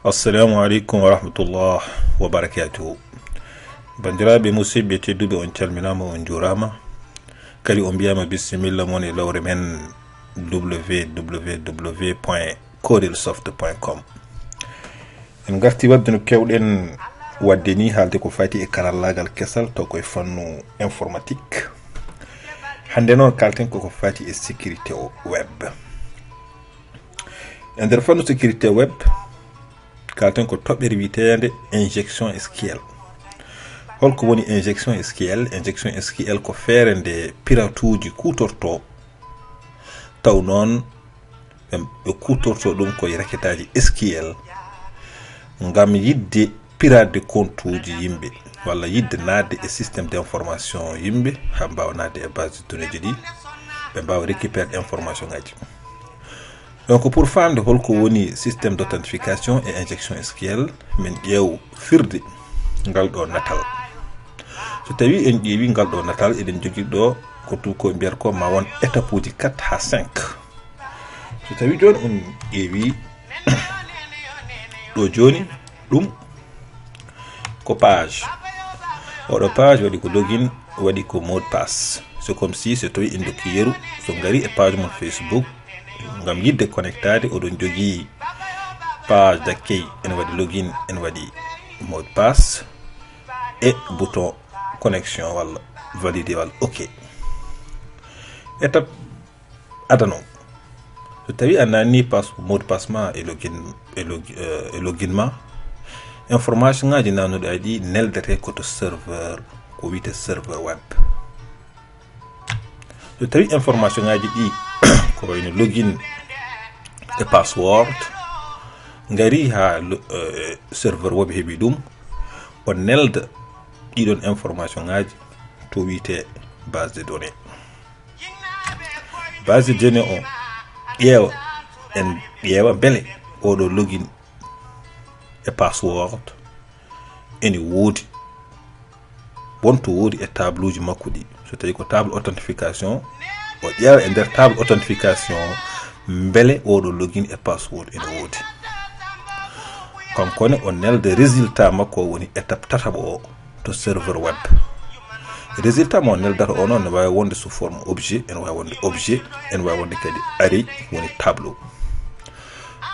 assalamu alaikum wa rahmatullah wa barakatuhu. Bandiraɓe musidɓe tedduɓe, on calminama, on jurama, kadi on mbiyama bisimilla mon e lawre men www.kodelsoft.com. en garti wadde no kewɗen wadde ni haalde ko fati e karallagal kesal to koye fannu informatique. hande noon kalten koko fati e sécurité web. e nder fannu sécurité web kalten ko toɓɓere witende injection SQL. holko woni injection SQL? Injection SQL ko feere nde piratuji kutorto taw noon ɓe kutorto ɗum koye raketaji SQL ngam yidde pirade compte uji yimɓe, walla yidde nadde e système d'information yimɓe ha mbawa nadde e base de données ji ɗi ɓe mbawa récupérer information ngaji. donc pour famde holko woni système d'authentification et injection SQL, min ƴeew firde ngal ɗo natal. so tawi en ƴeewi ngal ɗo natal, eɗen jogui ɗo ko tout ko mbiyata ko ma won étape uji 4 ha 5. so tawi joni on ƴeewi ɗo joni ɗum ko page, oɗo page waɗi ko login, waɗi ko mot de passe. c'est comme si so tawi en dokki yeru so ngari e page mon Facebook ngam yidde connectade, oɗon jogui page d'accueil, en waɗi login, en waɗi mot de passe et bouton connexion walla validé walla ok. étape adano so tawi a nanni mot de passe ma e login ma, information ngaji nanuɗe aɗi neldete koto serveur ko wiyete serveur web. so tawi information ngaji ɗi ko wayno login e password ngari ha serveur web heeɓi ɗum, o nelda ɗiɗon information ngaji to wiyete base de données. base de données o ƴeewa beele oɗo login e password ene woodi, wonto woodi e table uji makko ɗi. so tawi ko table authentification, o ƴeewa e nder table authentification beele oɗo login e password ene woodi. kankone o nelde résultat makko woni étape tataɓo o to serveur web. résultat mo neldata o noon ne wawi wonde sous forme objet, en wawi wonde objet, en wawi wonde kadi array woni tableau.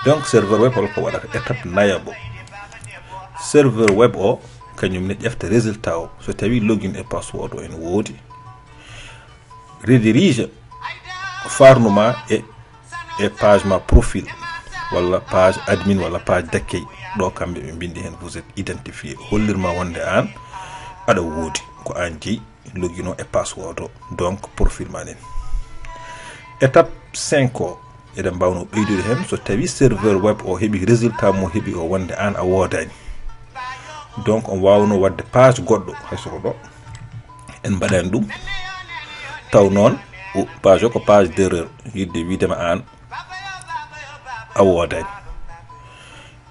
donc serveur web holko waɗata? étape nayabo, serveur web o kañum ne ƴefta résultat o. so tawi login e password o en woodi, redirige farnuma e page ma profil, walla page admin, walla page d'accueil. ɗo kamɓe ɓe bindi hen vous êtes identifié, hollirma wonde an aɗa woodi ko an jeeyi login o e password o, donc profil ma nen. étape 5 o eɗen mbawno ɓeydude hen so tawi serveur web o heeɓi résultat mo heeɓi o wonde an a woodani. donc on wawno wadde page goɗɗo haysoko ɗo en mbaɗani ɗum taw noon page o ko page d'erreur, yidde widema an a woodani.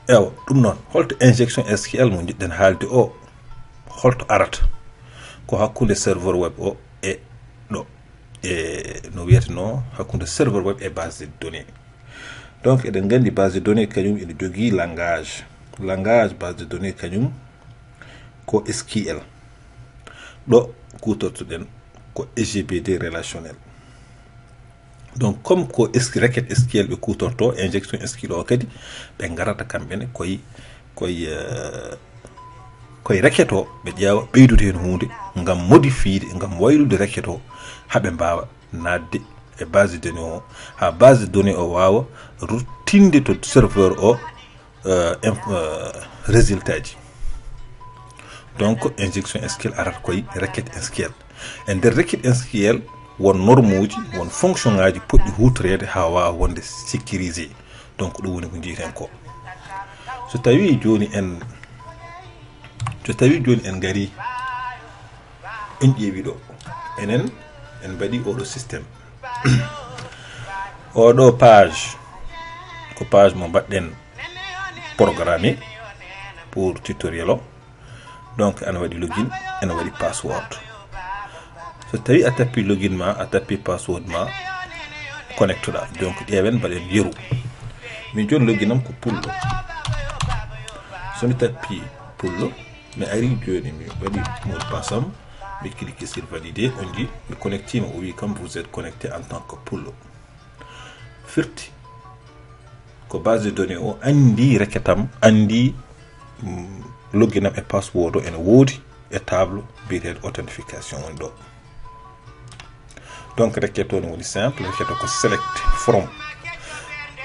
ewa ɗum noon holto injection SQL mo jiɗɗen haalde o holto arata? ko hakkude serveur web o e ɗo e no wiyeteno hakkude serveur web e base de données. donc eɗen gandi base de données kañum ene jogui langage base de données kañum ko SQL. ɗo kutortoɗen ko SGBD relationnel. donc comme ko requête SQL ɓe kutorto, injection SQL o kadi ɓe garata kamɓene koye requête o ɓe ƴeewa ɓeydude hen hunde ngam modifiede, ngam waylude requête o haɓe mbawa nadde e base de données o, ha base de données o wawa ruttinde to serveur o résultat ji. donc injection SQL arata koye requête SQL. e nder requête SQL won norme uji, won fonction ngaji poɗɗi hutorede ha wawa wonde sécurisé. donc ɗum woni ko jiiten ko. so tawi joni en gari en ƴeewi ɗo, enen en mbaɗi oɗo système oɗo page ko page mo mbaɗɗen programmé pour tutoriel o. donc ana waɗi login, ene waɗi password. so tawi a tappi login ma, a tappi password ma, connectuɗa. donc ƴeewen mbaɗen yeru. min joni logginam ko pullo so mi tappi pullo mi ari joni mi waɗi mot de passe am mi cliquer sur valider on dit mi connecté o wi kam vous êtes connecté en tant que pullo firti ko base de données o andi reketam andi login am e password o ene woodi e table biyeteɗo authentification on ɗo. Donc requête on woni simple, requête ko select from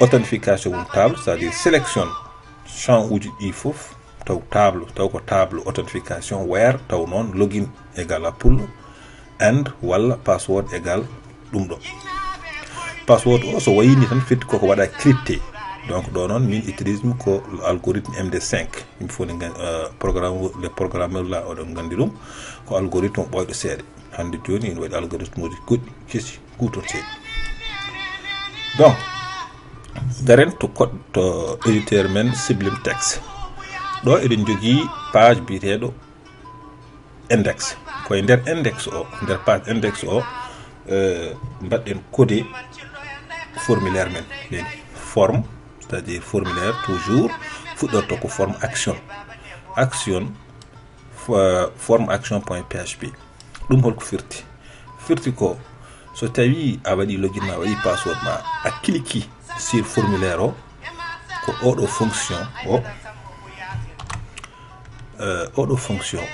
authentification won table, c'est-à-dire sélectionne champ uji ɗi fof taw table taw ko table authentification where taw non login égal à pullo and walla password égal ɗum ɗo. Password o so wayini tan firti koko waɗa crypté. Donc ɗo noon min utilise ko algorithme MD5 il faut programme les programmeurs là oɗon gandi ɗum ko algorithme ɓoyɗo seeɗa. Hande joni ene waɗi algorithme uji goɗɗi kesi kutorteɗi. Donc garen to to éditeur men Sublime Text ɗo eɗen jogui page biyeteɗo index koye nder index o nder page index o mbaɗɗen codé formulaire men len forme, c'est-à-dire formulaire toujours fuɗɗorto ko forme action forme action.php. ɗum holko firti ko so tawi a waɗi login ma waɗi password ma a cliquer sur formulaire o ko oɗo fonction o oɗo fonction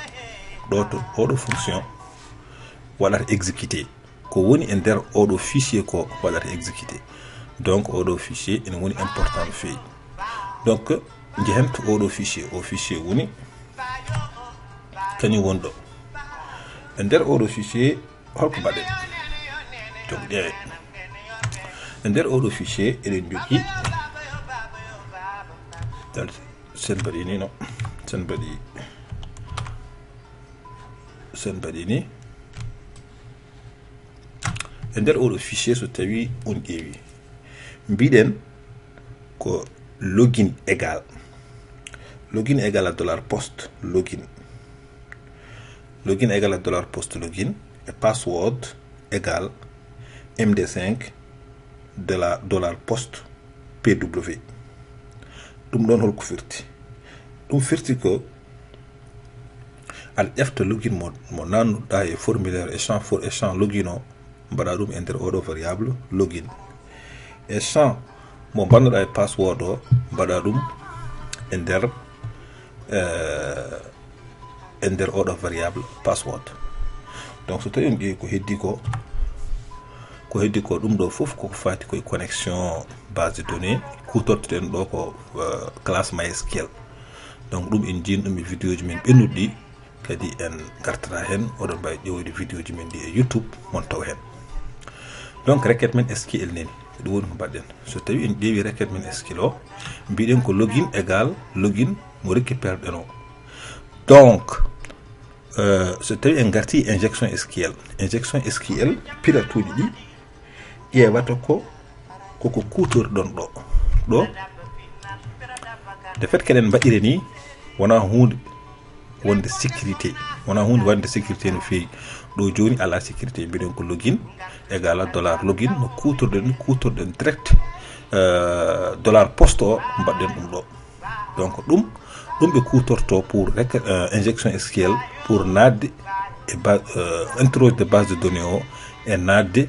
ɗo to oɗo fonction waɗata exécuté ko woni e nder oɗo fichier ko waɗata exécuté. Donc oɗo fichier ene woni important no feewi. Donc jehen to oɗo fichier o fichier woni kañum woni ɗo e nder oɗo fichier holko mbaɗen. Donc ƴeewe e nder oɗo fichier eɗen jogui sen mbaɗi ni no sen mbaɗi ni e nder oɗo fichier so tawi on ƴeewi mbiɗen ko login égal à $post login égal à $post login et password égal MD5 de la $post PW. ɗum ɗon holko firti ɗum firti ko aɗa ƴefta login mo nannuɗa e formulaire échange login o mbaɗa ɗum e nder oɗo variable login e champ mo bannoɗa e password o mbaɗa ɗum e nder oɗo variable password. Donc so tawi on ƴeewi ko heddi ko ɗum ɗo fof koko fati koye connexion base de données kutortoɗen ɗo ko classe MySQL. Donc ɗum en jin ɗum e vidéo ji men ɓennuɗi kadi en gartata hen oɗon mbawi ƴeewde vidéo ji men ɗi e YouTube mon taw hen. Donc requête men SQL neni ɗum woni ko mbaɗɗen so tawi en ƴeewi requête men SQL o mbiɗen ko login égal login mo récupère ɗen o. Donc so tawi en garti injection SQL piratuji ɗi ƴeewata koko kutorɗon ɗo de fait keɗen mbaɗire ni wona hunde wonde sécurité no feewi ɗo joni ala sécurité mbiɗen ko login égal à $login no kutorɗen direct $post o mbaɗɗen ɗum ɗo. Donc ɗum ɓe kutorto pour injection SQL pour nadde e introduire base de données o e nadde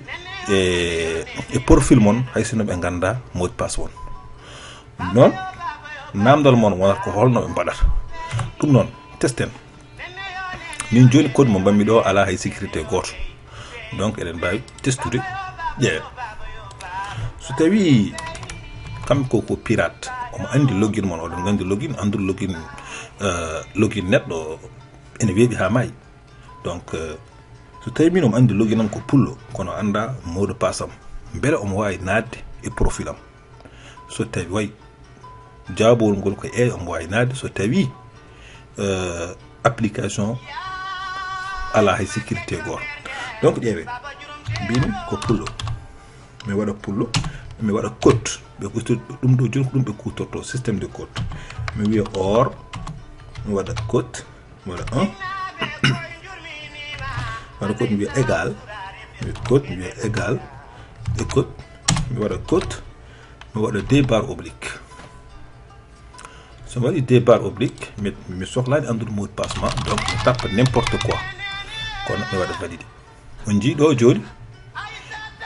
e profil mon hay sinno ɓe ganda mot de passe won non namdal mon wonata ko holno ɓe mbaɗata ɗum noon testen min joni code mo mbammi ɗo ala hay sécurité goto. Donc eɗen mbawi testude ƴeewen so tawi kam ko pirate omo andi login mon oɗon gandi login andude login neɗɗo ene weeɓi ha maayi. Donc so tawi min omo andi login am ko pullo kono anda mot de passe am beele omo wawi nadde e profil am so tawi way jabowol ngol ko omo wawi nadde so tawi application ala hay sécurité goto. Donc ƴeewe mbimi ko pullo mi waɗa pullo mi waɗa code ɓe ɗum ɗo joni ko ɗum ɓe kutorto système de code mi wiya or mi waɗa code mi waɗa 1 waɗa code mi wiya égal mi code mi wiya égal e code mi waɗa code mi waɗa 2 barre oblique so mi waɗi 2 barres obliques mi sohlani andude mot de passe ma, donc mi tappa n'importe quoi kono mi waɗa validé. On jiiɗo joni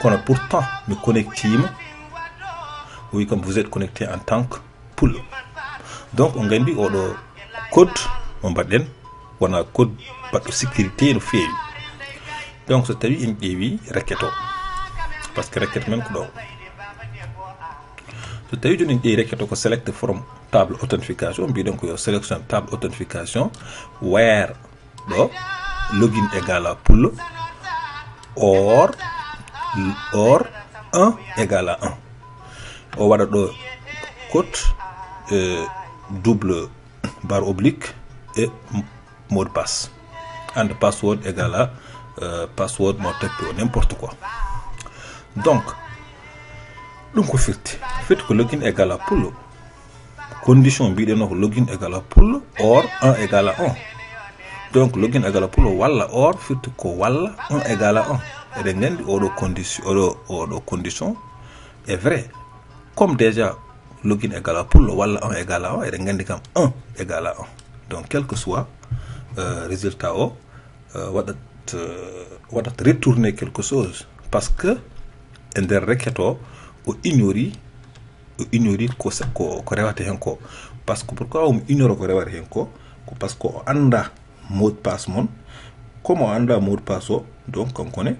kono pourtant mi connectima oui, comme vous êtes connecté en tant que poule. Donc on gandi oɗo code mo mbaɗɗen wona code baɗɗo sécurité no feewi. Donc so tawi en ƴeewi requête o, parce que requête men ko ɗo, so tawi joni en ƴeewi requête o ko select from table authentification, mbiɗen ko yo sélection table authentification where ɗo login égal à poule or 1 égal à 1. O waɗa ɗo code double barre oblique et mot de passe and password égal à password mo tappi o n'importe quoi. Donc ɗum ko firti ko login égal à poule, condition mbiɗen ko login égal à poule or 1 égal à 1. Donc login égal à poule walla or firti ko walla 1 égal à 1. eɗen gandi oɗo condition est vrai, comme déjà login égal à poule walla 1 égal à 1 eɗen gandi kam 1 égal à 1. Donc quel que soit résultat o waɗat retourner quelque chose, parce que e nder requête o ignori ko rewata hen ko. Parce que pourquoi on ignore ko rewata hen ko parce que o anda mot de passe mon, comme o anda mot de passe o, donc kankone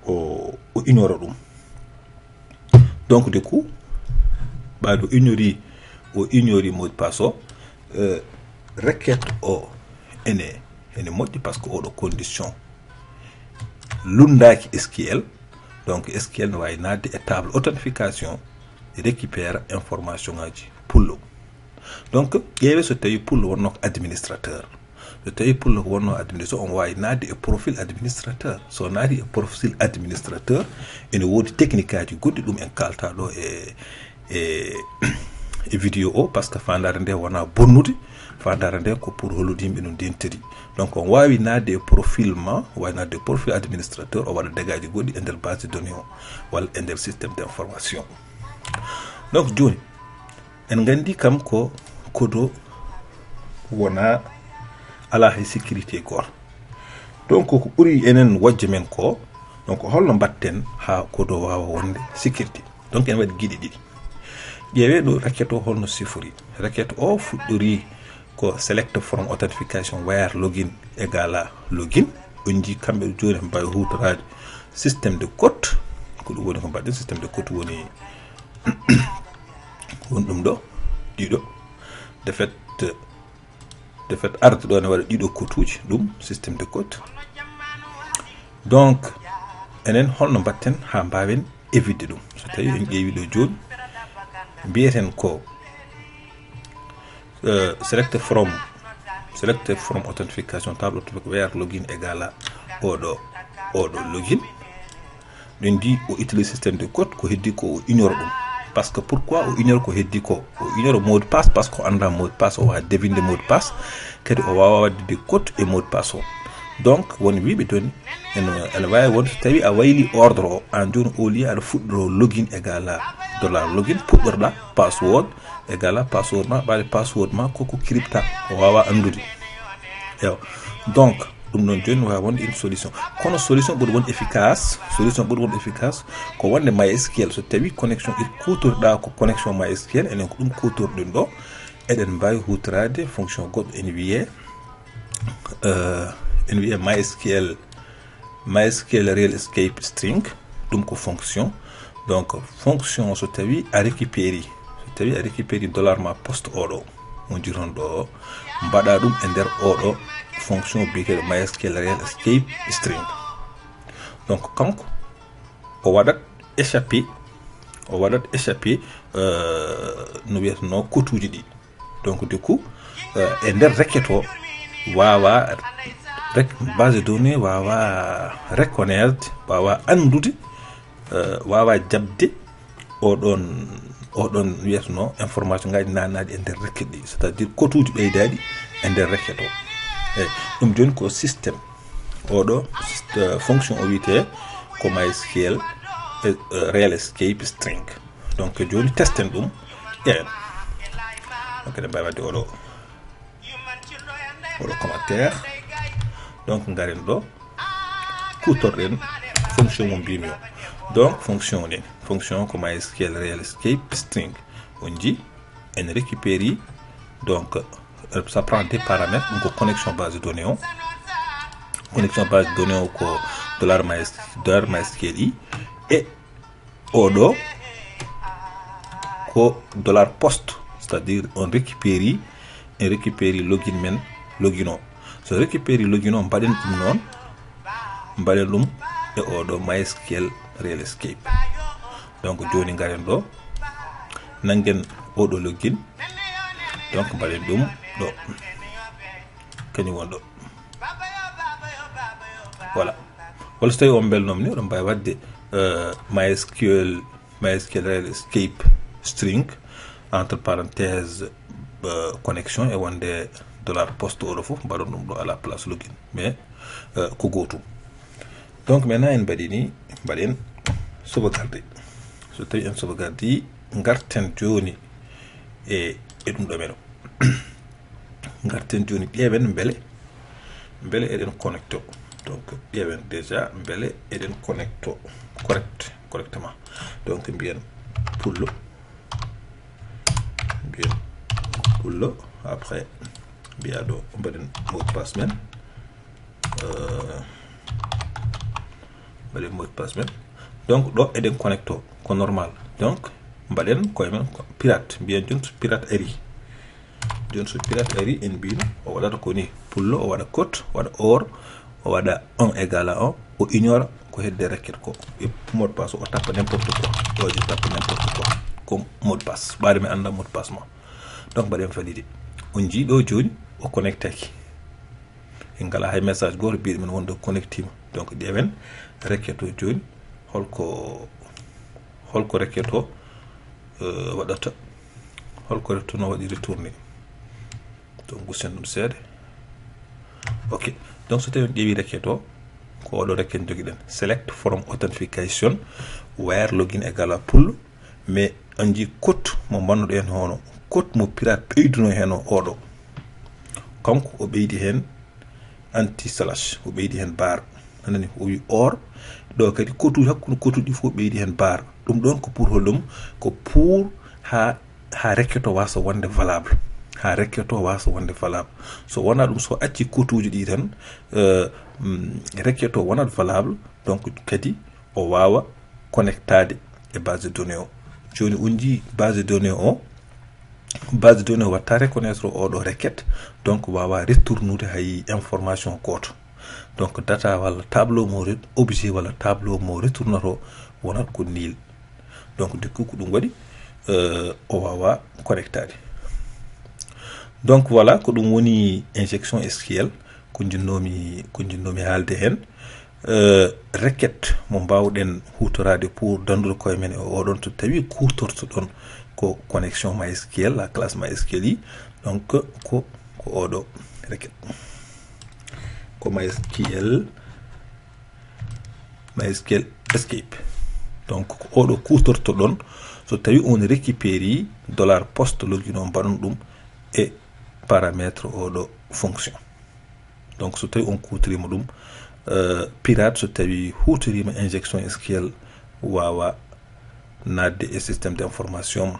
o ignore ɗum. Donc du coup ɓaɗo ignori mot de passe o, requête o ene moƴƴi parce que oɗo condition lundaki SQL. Donc SQL ne wawi nadde e table authentification récupère information ngaji pullo. Donc ƴeewe so tawi pullo wonno ko administrateur, so tawi pullo ko wonno administrateur, on wawi nadde e profil administrateur. So naati e profil administrateur ene woodi technique aji goɗɗi ɗum en kalta ɗo e vidéo o, parce que fandare nde wona bonnude, fandare nde ko pour hollude yimɓe no ndentiri. Donc on wawi nadde e profil ma, wawi nadde e profil administrateur o waɗa dégâts ji goɗɗi e nder base de données o walla e nder système d' information. Donc joni en gandi kam ko kodo wona ala hay sécurité goto. Donc ko ɓuri enen wajje men ko, donc holno mbatten ha kodo wawa wonde sécurité. Donc en waɗi guiɗi ɗiɗi. ƴeewe ɗo requête o holno sifori. Requête o fuɗɗori ko select from authentification where login égal à login. On ji kamɓe joni mbawi hutorade système de code, ko ɗum woni ko mbaɗen système de code woni won ɗum ɗo ɗiɗo de fait arde ɗo ne waɗa ɗiɗo cotuji ɗum système de code. Donc enen holno mbatten ha mbawen éviter ɗum. So tawi en ƴeewi ɗo joni mbiyeten ko select from authentification table authentification where login égal à oɗo login. ɗum di o utilise système de code ko heddi ko o ignore ɗum. Parce que pourquoi o ignore ko heddi ko o ignore mot de passe, parce que o anda mot de passe, o wawa devinde mot de passe, kadi o wawa wadde code e mot de passe o. Donc woni wiɓe toni ene wawi wonde so tawi a wayli ordre o an joni au lieu aɗa fuɗɗoro login égal à dollar login, puɗɗorɗa password égal à password ma, ɓaade password ma koko crypta, o wawa andude. Ewa donc ɗum noon joni wawa wonde une solution. Kono solution ɓuri won efficace, ko wonde MySQL. So tawi connexion kutorɗa ko connexion MySQL, enen ko ɗum kutorɗen ɗo, eɗen mbawi hutorade fonction goɗɗo ene wiye MySQL real escape string. ɗum ko fonction. Donc fonction so tawi a récupéri dollar ma poste oɗo mo jiron ɗo, mbaɗa ɗum e nder oɗo fonction biyete MySQL real escape string. Donc kanko o waɗat échappé no wiyatno cotuji ɗi. Donc du coup e nder requête o wawa base de données wawa reconnaître, wawa andude, wawa jabde oɗon wiyatno information ngaji nanaɗi e nder requête ɗi, c'est à dire cotuji ɓeydaɗi e nder requête o. eyyi ɗum joni ko système oɗo fonction o wiyete ko MySQL real escape string. Donc joni testen ɗum ƴeewen. donc eɗen mbawi wadde oɗo commentaire. Donc ngaren ɗo kutorɗen fonction mo mbimi o. Donc fonction ko MySQL real escape string on ji en récupère donc ça prend des paramètres donc connexion base de données o connexion base de données o ko $MySQL et oɗo ko $post, c'est-à-dire on récupère login men login o. So récupère login o mbaɗen ɗum noon mbaɗen ɗum e oɗo MySQL real escape. Donc joni ngaren ɗo nangen oɗo login, donc mbaɗen ɗum ɗo kañum won ɗo, voilà. Wala so tawi on belnom ni oɗon mbawi wadde MySQL real escape string entre parenthèse connexion e wonde $post oɗo fof mbaɗon ɗum ɗo à la place login, mais ko gotum. Donc maintenant en mbaɗi ni mbaɗen sauvegarde. So tawi en sauvegarde garten joni e ɗum ɗo men garten joni ƴeewen beele eɗen connecto. Donc ƴeewen déjà beele eɗen connecto correctement. Donc mbiyen pullo après mbiya ɗo mbaɗen mot de passe men donc ɗo eɗen connecto ko normal. Donc mbaɗen koye men pirate, mbiyen joni so pirate ari en mbino o waɗata ko ni pullo o waɗa cote o waɗa or o waɗa 1 égal à 1 o ignore ko hedde requête ko e mot de passe o tappa n'importe quoi oje tappa n'importe quoi comme mot de passe ɓaade mi anda mot de passe ma. Donc mbaɗen validé on jii ɗo joni o connectaki en ngala hay message goto mbiɗe men wonde connectima. Donc ƴeewen requête o joni holko requête o waɗata, holko requête no waɗi retourné. Donc gussen ɗum seeɗa. Ok, donc so tawi on ƴeewi requête o ko oɗo requête joguiɗen select from authentication where login égal à pull, mais on jii code mo mbannoɗo en hono code mo pirate ɓeyduno hen o oɗo kanko o ɓeydi hen anti slash o ɓeydi hen bar anani o wi or ɗo kadi kotuji hakkude kotuji fof ɓeydi hen bar. ɗum ɗon ko pour hollum ko pour ha requête o wasa wonde valable, so wona ɗum so acci kotuji ɗi tan requête o wonat valable. Donc kadi o wawa connectade e base de données o. Joni on jii base de données o watta reconnaître oɗo requête, donc wawa retournude hay information goto. Donc data walla tableau mo objet walla tableau mo retournoto wonat ko nil. Donc du coup ko ɗum waɗi o wawa connectade. Donc voilà ko ɗum woni injection SQL ko jinnomi haalde hen. Requête mo mbawɗen hutorade pour dandude koye men e oɗon to tawi kutortoɗon ko connexion MySQL la classe MySQL donc ko oɗo requête ko MySQL escape. Donc ko oɗo kutortoɗon so tawi on récupéri $post login o mbaɗon ɗum e paramètre oɗo fonction. Donc so tawi on kutorima ɗum pirate so tawi hutorima injection SQL wawa nadde e système d'information.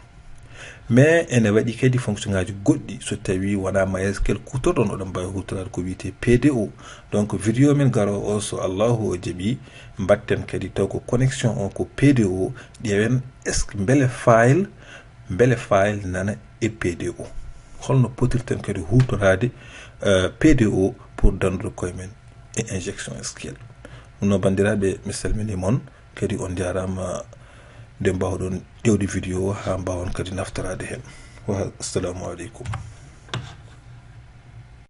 Mais ene waɗi kadi fonction ngaji goɗɗi so tawi wona MySQL kutorɗon oɗon mbawi hutorade ko wiyete PDO. Donc vidéo min garo o so Allahu o jaaɓi mbatten kadi taw ko connexion o ko PDO ƴeewen est ce que beele file nana e PDO holno potirten kadi hutorade PDO pour dandude koye men e injection SQL. no bandiraɓe mi salmini mon kadi on jarama nde mbawɗon ƴewde vidéo ha mbawon kadi naftorade hen. Wa assalamu aleykum.